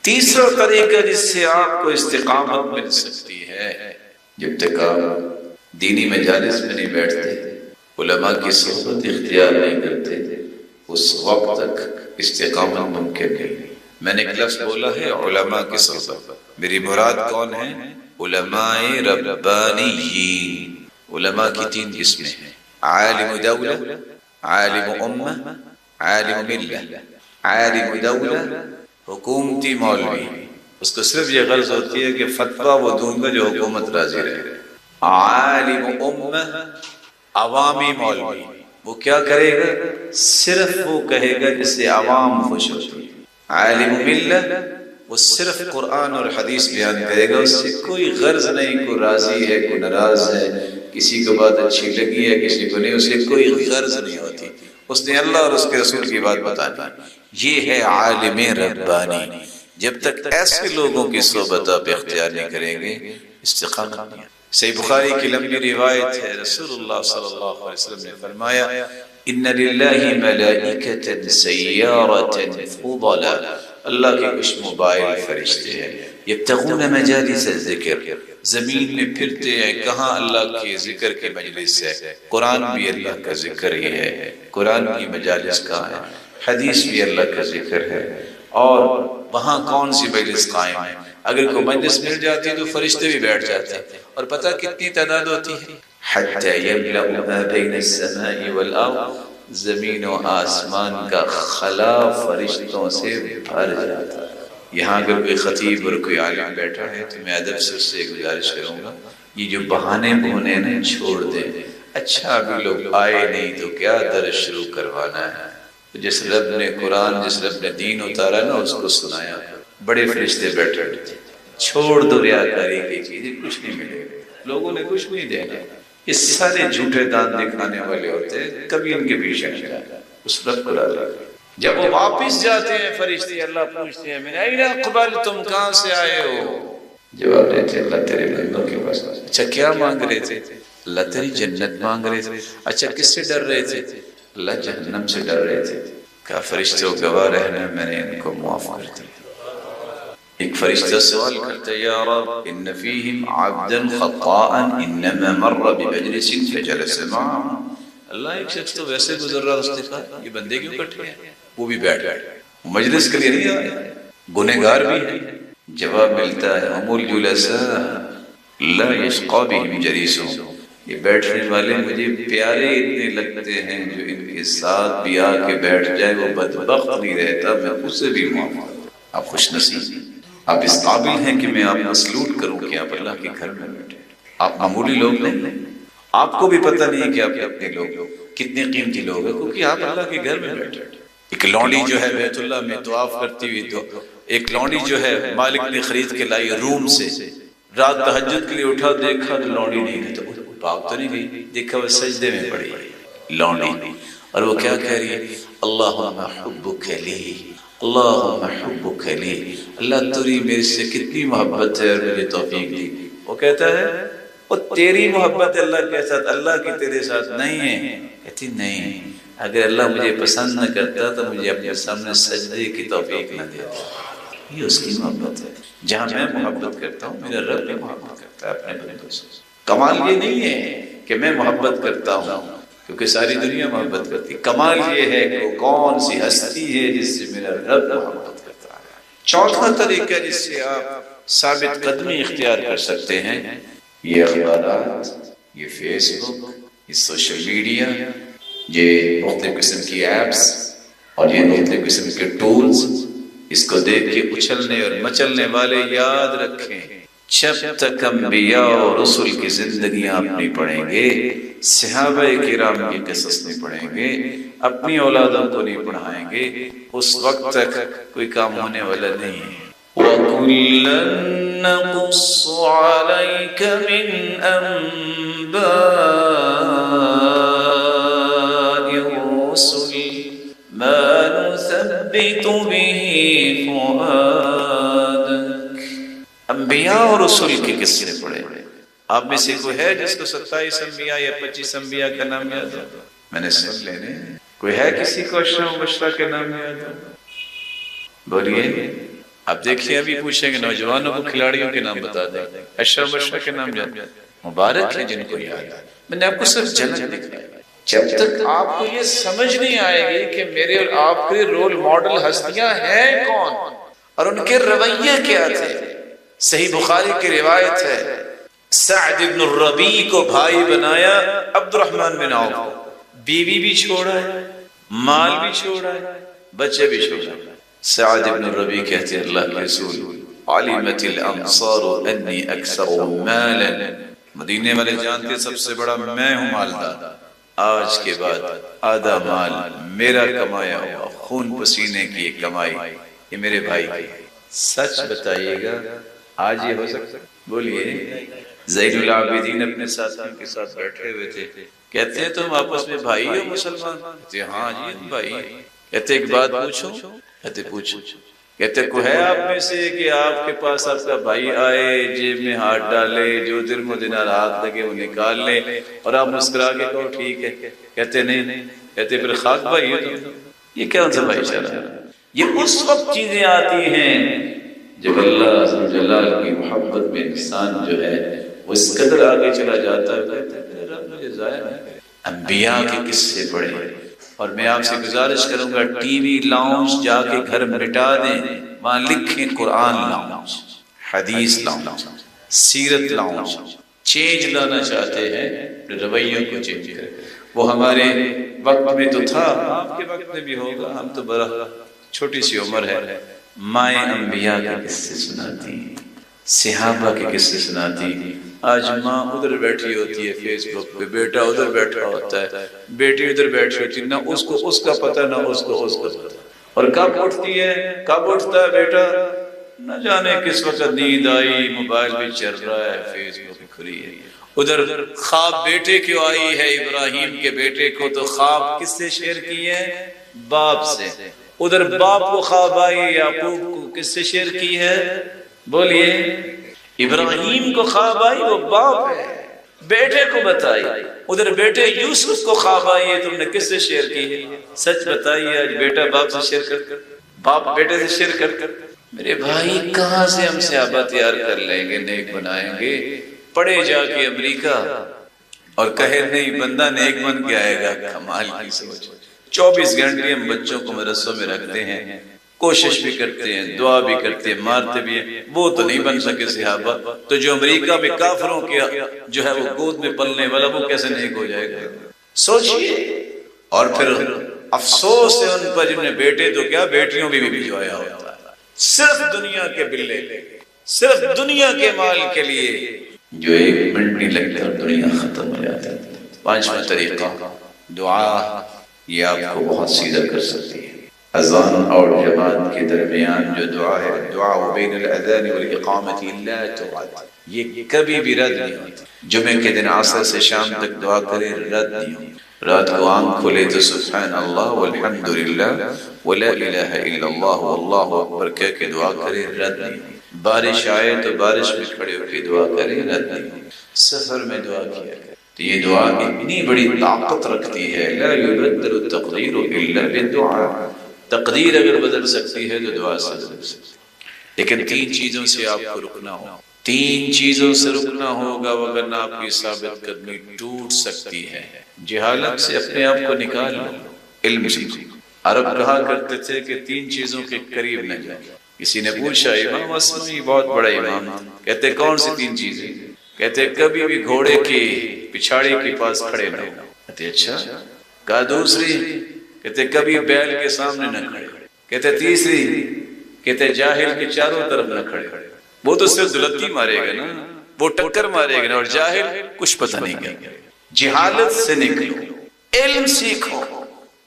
تیسرا طریقہ جس سے آپ کو استقامت مل سکتی ہے، جب تک آپ دینی مجالس میں نہیں بیٹھتے، علماء کی صحبت اختیار نہیں کرتے، اس وقت تک استقامت ممکن نہیں۔ میں نے ایک لفظ بولا ہے علماء کی صحبت، میری مراد کون ہے؟ علماء ربانیین۔ علماء کی 3 قسمیں ہیں، عالم دولہ، عالم امہ، عالم ملہ۔ عالم دولہ حکومتی مولوی، اس کو صرف یہ غرض ہوتی ہے کہ فتویٰ وہ دوں گا جو حکومت راضی رہے۔ عالم امہ عوامی مولوی، وہ کیا کرے گا؟ صرف وہ کہے گا جس سے عوام خوش ہوتی ہے۔ عالم ملہ وہ صرف قرآن اور حدیث بیان کرے گا، اس سے کوئی غرض نہیں، کوئی راضی ہے کوئی ناراض ہے، کسی کو بات اچھی لگی ہے کسی کو نہیں، اس سے کوئی غرض نہیں ہوتی، اس نے اللہ اور اس کے رسول کی بات بتانی۔ یہ ہے عالم ربانی۔ جب تک ایسے لوگوں کی صحبت آپ اختیار نہیں کریں گے، استقامت نہیں ہے۔ صحیح بخاری کی لمبی روایت ہے، رسول اللہ صلی اللہ علیہ وسلم نے فرمایا ان للہ ملائکۃ سیارۃ فضلا، اللہ کے کچھ موبائل فرشتے ہیں، یبتغون مجالس الذکر، زمین میں پھرتے ہیں، کہاں اللہ کے ذکر کے مجلس ہے، قرآن بھی اللہ کا ذکر ہی ہے، قرآن کی مجالس کہاں ہے، حدیث بھی اللہ کا ذکر ہے، اور وہاں کون سی مجلس قائم ہے، اگر کوئی مجلس مل جاتی ہے تو فرشتے بھی بیٹھ جاتے ہیں، اور پتہ کتنی تعداد ہوتی ہے، حتی یملأ ما بین السماء والارض، زمین و آسمان کا خلا فرشتوں سے بھر جاتا ہے۔ یہاں اگر کوئی خطیب اور کوئی عالم بیٹھا ہے تو میں ادب سے اس سے گزارش کروں گا یہ جو بہانے بہنے نا چھوڑ دیں، اچھا ابھی لوگ آئے نہیں تو کیا درس شروع کروانا ہے، جس رب نے قرآن جس رب نے دین اتارا نا اس کو سنایا، بڑے فرشتے بیٹھے ہوتے، چھوڑ دو ریاکاری کی چیزیں، کچھ نہیں ملے گا، لوگوں نے کچھ نہیں دینا، یہ سارے جھوٹے دان دکھانے والے ہوتے ہیں، کبھی ان کے پیچھے نہیں جانا، اس رب کو راضی کرو۔ جب وہ واپس جاتے ہیں فرشتے، اللہ پوچھتے ہیں من این اقبل، تم کہاں سے آئے ہو؟ جواب دیتے اللہ تیرے بندوں کے پاس۔ اچھا کیا مانگ رہے تھے؟ اللہ تیری جنت مانگ رہے تھے۔ اچھا کس سے ڈر رہے تھے؟ اللہ جہنم سے ڈر رہے تھے۔ کہا فرشتوں گواہ رہنا، میں نے ان کو معاف کر دیا۔ ایک فرشتہ سوال کرتا ہے یا رب ان فیہم عبدا خطاء انما مر بمجلس فجلس معه، اللہ ایک شخص تو ویسے گزر رہا، اس نے کہا یہ بندے کیوں کٹے ہیں؟ وہ بھی بیٹھ مجلس کے لیے نہیں آئے، گنہگار بھی ہے۔ جواب ملتا ہے ہم الجلساء لا یشقی بہم جلیسہم، یہ بیٹھنے والے مجھے پیارے اتنے لگتے ہیں جو ان کے ساتھ بھی آ کے بیٹھ جائے وہ بدبخت نہیں رہتا، میں اسے بھی معاف کروں۔ آپ خوش نصیب، آپ اس قابل ہیں کہ میں آپ کو سلوٹ کروں کہ آپ اللہ کے گھر میں بیٹھے۔ آپ معمولی لوگ نہیں، آپ کو بھی پتہ نہیں کہ آپ اپنے لوگ کتنے قیمتی لوگ ہیں، کیونکہ آپ اللہ کے گھر میں بیٹھے۔ ایک لونڈی جو ہے بیت اللہ میں طواف کرتی ہوئی، تو ایک لونڈی جو ہے مالک نے خرید کے لائی روم سے، رات تہجد کے لیے اٹھا، دیکھا تو لونڈی نہیں ہے، تو بھاگ تو نہیں گئی، دیکھا وہ سجدے میں پڑی لونڈی، اور وہ کیا کہہ رہی ہے؟ اللہم حبک لی، اللہم حبک لی، اللہ تیری میرے سے کتنی محبت ہے اور مجھے توفیق دی۔ وہ کہتا ہے وہ تیری محبت اللہ کے ساتھ، اللہ کی تیرے ساتھ نہیں ہے۔ کہتی نہیں، اگر اللہ مجھے پسند نہ کرتا تو مجھے اپنے سامنے سجدے کی توفیق نہ دیتا۔ یہ اس کی محبت ہے۔ جہاں میں محبت کرتا ہوں میرا رب بھی محبت کرتا ہے اپنے بندوں سے۔ کمال یہ نہیں ہے کہ میں محبت کرتا ہوں کیونکہ ساری دنیا محبت کرتی، کمال یہ ہے کہ وہ کون سی ہستی ہے جس سے میرا رب محبت کرتا ہے۔ چوتھا طریقہ جس سے آپ ثابت قدمی اختیار کر سکتے ہیں، یہ اخبارات، یہ فیس بک، یہ سوشل میڈیا، یہ مختلف قسم کی ایپس اور یہ مختلف قسم کے ٹولز، اس کو دیکھ کے اچھلنے اور مچلنے والے یاد رکھیں جب تک انبیاء اور رسول کی زندگیاں آپ نہیں پڑھیں گے، صحابہ کرام کی قصص نہیں پڑھیں گے، اپنی اولادوں کو نہیں پڑھائیں گے، اس وقت تک کوئی کام ہونے والا نہیں ہے۔ وَكُلًّا نَّقُصُّ عَلَيْكَ مِنْ أَنبَاءِ الرُّسُلِ مَا نُثَبِّتُ بِهِ فُؤَادَكَ۔ انبیاء اور رسول کے قصے پڑھے۔ آپ میں سے کوئی ہے جس کو 27 انبیاء یا 25 انبیاء کا نام یاد ہو؟ میں نے سن لینے۔ کوئی ہے کسی کو اشرا مبشرہ کے نام یاد ہو؟ بولیے۔ اب دیکھیے ابھی پوچھیں گے نوجوانوں کو کھلاڑیوں کے نام بتا دیں، اشرا مبشرہ کے نام یاد؟ مبارک ہے جن کو یاد ہے۔ میں نے آپ کو صرف جنت دکھائی۔ جب تک آپ کو یہ سمجھ نہیں آئے گی کہ میرے اور آپ کے رول ماڈل ہستیاں ہیں کون اور ان کے رویے کیا تھے۔ صحیح بخاری کی روایت ہے، سعد بن الربیع کو بھائی بنایا عبد الرحمن بن عوف، بیوی بھی چھوڑا ہے، مال بھی چھوڑا ہے، بچے بھی چھوڑا ہے۔ سعد بن الربیع کہتے ہیں اللہ کے رسول علمت الانصار انی اکثر مالا، مدینے والے جانتے سب سے بڑا میں ہوں مالدار، آج کے بعد آدھا مال میرا کمایا ہوا خون پسینے کی کمائی یہ میرے بھائی کی۔ سچ بتائیے گا آج یہ ہو سکتا؟ بولیے۔ زین العابدین اپنے ساتھیوں کے ساتھ بیٹھے ہوئے تھے، کہتے ہیں تم آپس میں بھائی ہو مسلمان؟ کہتے ہیں ہاں جی ہم بھائی۔ کہتے ایک بات پوچھو؟ کہتے پوچھو۔ کہتے کو ہے آپ میں سے کہ آپ کے پاس آپ کا بھائی آئے، جیب میں ہاتھ ڈالے، جو درم و دینار ہاتھ لگے وہ نکال لے اور آپ مسکرا کے کہو ٹھیک ہے؟ کہتے نہیں۔ کہتے پھر خاک بھائی ہے تو یہ کیا سا بھائی چارہ؟ یہ اس وقت چیزیں آتی ہیں جب اللہ عز و جلال کی محبت میں انسان جو ہے وہ اس قدر آگے چلا جاتا ہے، کہتا ہے میرے رب مجھے ضائع نہ کرے۔ انبیاء کے قصے پڑھیں، اور میں آپ سے گزارش کروں گا ٹی وی لاؤنج جا کے گھر مٹا دیں، وہاں لکھیں قرآن لاؤنج، حدیث لاؤنج، سیرت لاؤنج۔ چینج لانا چاہتے ہیں رویوں کو چینج کریں۔ وہ ہمارے وقت میں تو تھا، آپ کے وقت میں بھی ہوگا، ہم تو بڑا چھوٹی سی عمر ہے۔ مائیں انبیاء کے قصے سناتی، صحابہ کے قصے سناتی۔ آج ماں ادھر بیٹھی ہوتی ہے فیس بک پہ، بیٹا ادھر بیٹھا ہوتا ہے، بیٹی ادھر بیٹھی ہوتی ہے، نہ اس کو اس کا پتہ نہ اس کو اس کا پتہ۔ اور کب اٹھتی ہے، کب اٹھتا ہے بیٹا نہ جانے کس وقت نیند آئی، موبائل بھی چل رہا ہے، فیس بک کھلی ہے۔ ادھر خواب بیٹے کیوں آئی ہے، ابراہیم کے بیٹے کو تو خواب کس سے شیئر کی ہے؟ باپ سے۔ ادھر باپ کو خواب آئی یعقوب کو کس سے شیئر کی ہے؟ بولیے۔ ابراہیم کو خواب آئی وہ باپ ہے، بیٹے کو بتائی۔ ادھر بیٹے یوسف کو خواب آئی ہے، تم نے کس سے شیئر کی ہے؟ سچ بتائیے آج بیٹا باپ سے شیئر کر، باپ بیٹے سے شیئر کر۔ میرے بھائی کہاں سے ہم صحابہ تیار کر لیں گے، نیک بنائیں گے؟ پڑھے جا کے امریکہ اور کہے نہیں بندہ نیک بن کے آئے گا، کمال کی سوچ۔ 24 گھنٹے ہم بچوں کو مدرسوں میں رکھتے ہیں، کوشش بھی کرتے ہیں، دعا بھی کرتے ہیں، مارتے بھی ہیں، وہ تو نہیں بن سکے صحابہ، تو جو امریکہ میں کافروں کے جو ہے وہ گود میں پلنے والا، وہ کیسے نیک ہو جائے گا؟ سوچئے۔ اور پھر افسوس ہے ان پر جن نے بیٹے تو کیا بیٹیوں بھی بھجوایا ہوتا ہے، صرف دنیا کے بلے، صرف دنیا کے مال کے لیے، جو 1 منٹ نہیں لگتا دنیا ختم ہو جاتی ہے۔ 5واں طریقہ دعا، یہ آپ کو بہت سیدھا کر سکتی ہے۔ اذان اور جماعت کے درمیان جو دعا ہے، دعا بین الاذان والاقامۃ لا ترد، یہ کبھی بھی رد نہیں ہوتی۔ جمعے کے دن عصر سے شام تک دعا کرے، رد نہیں ہوتی۔ رات کو آنکھ کھولے تو سبحان اللہ والحمد للہ ولا الہ الا اللہ واللہ اکبر کہہ کے دعا کرے، رد نہیں ہوتی۔ بارش آئے تو بارش میں کھڑے ہو کے دعا کرے، رد نہیں ہوتی۔ سفر میں دعا کیا کرے، تو یہ دعا اتنی بڑی طاقت رکھتی ہے، لا یبدل التقدیر الا بالدعاء، تقدیر اگر بدل سکتی ہے تو دعا سے بدل سکتی ہے۔ لیکن 3 چیزوں سے آپ کو رکنا ہوگا، 3 چیزوں سے رکنا ہوگا، وگرنہ آپ کی ثابت قدمی ٹوٹ سکتی ہے۔ جہالت سے اپنے آپ کو نکال لو، علم سیکھو۔ عرب کہا کرتے تھے کہ 3 چیزوں کے قریب نہ جاؤ۔ کسی نے پوچھا، امام اسمعی بہت بڑا امام، کہتے کون سی 3 چیزیں؟ کہتے کبھی بھی گھوڑے کی پچھاڑی کے پاس کھڑے نہ ہو۔ کہتے اچھا، کہا دوسری؟ کہتے کبھی بیل کے سامنے نہ کھڑے۔ کہتے تیسری؟ کہتے جاہل کے چاروں طرف نہ کھڑے۔ وہ تو صرف دلتی مارے گا نا، وہ ٹکر مارے گا نا، اور جاہل کچھ پتہ نہیں کیا۔ جہالت سے نکلو، علم سیکھو،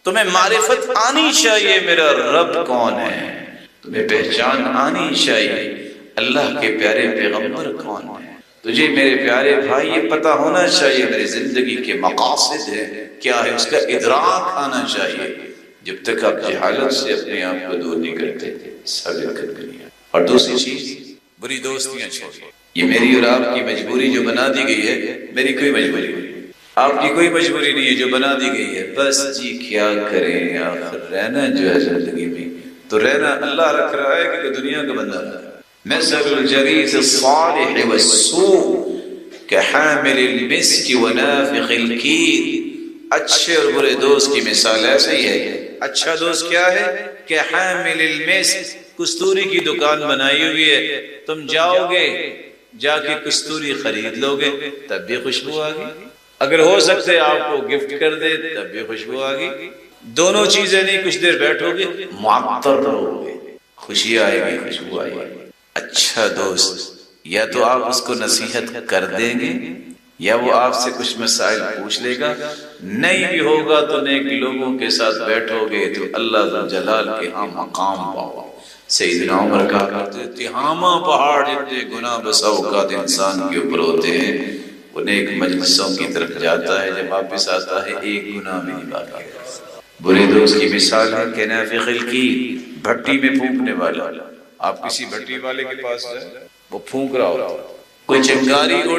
تمہیں معرفت آنی چاہیے میرا رب کون ہے، تمہیں پہچان آنی چاہیے اللہ کے پیارے پیغمبر کون ہے، تجھے میرے پیارے بھائی یہ پتہ ہونا چاہیے میری زندگی کے مقاصد ہے کیا ہے، اس کا ادراک آنا چاہیے۔ جب تک آپ جہالت سے اپنے آپ کو دور نہیں کرتے ثابت کر نہیں ہے۔ اور دوسری چیز، بری دوستیاں چھوڑیے۔ یہ میری اور آپ کی مجبوری جو بنا دی گئی ہے، میری کوئی مجبوری نہیں، آپ کی کوئی مجبوری نہیں ہے، جو بنا دی گئی ہے، بس جی کیا کریں، آخر رہنا جو ہے زندگی میں تو رہنا اللہ رکھ رہا ہے کہ دنیا کا بندہ رہا ہے۔ مثل الجلیس الصالح والسوء كحامل المسك ونافخ الكير، اچھے اور برے دوست کی مثال ایسے ہی ہے۔ اچھا دوست کیا ہے کہ حامل المسک، کستوری کی دکان بنائی ہوئی ہے، تم جاؤ گے جا کے کستوری خرید لو گے تب بھی خوشبو آگی، اگر ہو سکتے آپ کو گفٹ کر دے تب بھی خوشبو آگی، دونوں چیزیں نہیں، کچھ دیر بیٹھو گے معطر رہو گے، خوشی آئے گی، خوشبو آئے گی۔ اچھا دوست یا تو آپ اس کو نصیحت کر دیں گے یا وہ آپ سے کچھ مسائل پوچھ لے گا، نہیں بھی ہوگا تو نیک لوگوں کے ساتھ بیٹھو گے تو اللہ ذو جلال کے ہاں مقام پاؤ۔ سیدنا عمر کہا کرتے تہامہ پہاڑ جتنے گناہ بسا اوقات انسان کے اوپر ہوتے ہیں، وہ نیک مجلسوں کی طرف جاتا ہے، جب واپس آتا ہے ایک گناہ بھی نہیں باقی۔ برے دوست کی مثال ہے کہ نافخ الکیر، بھٹی میں پھونکنے والا۔ آپ کسی بھٹی والے کے پاس جائیں، وہ پھونک رہا ہوتا، کوئی چنگاری اڑے